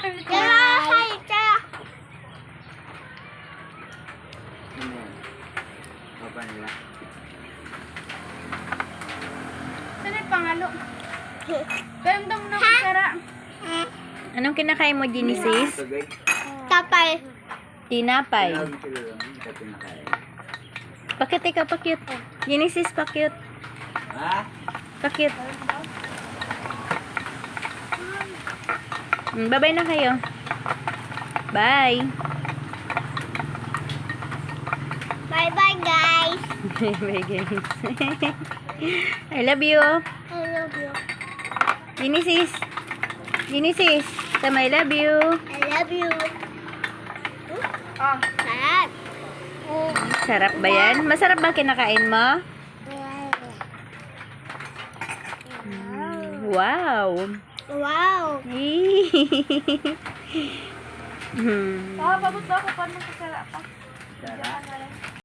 Hi, Tara. Papa nila. Saan yung pangalo? Damdam na ko, Tara. Anong kinakain mo, Genesis? Tapay. Tinapay. Pakit ikaw, pakit. Genesis, pakit. Ha? Pakit. Bye-bye na kayo. Bye. Bye-bye, guys. Bye, guys. I love you. I love you. Genesis. Genesis. Tama, I love you. I love you. Ah, Sarap. Sarap ba yan? Masarap ba kinakain mo? Wow. Wow. Hmm. baka pabot ba ako pa ng Tara pa? Tara.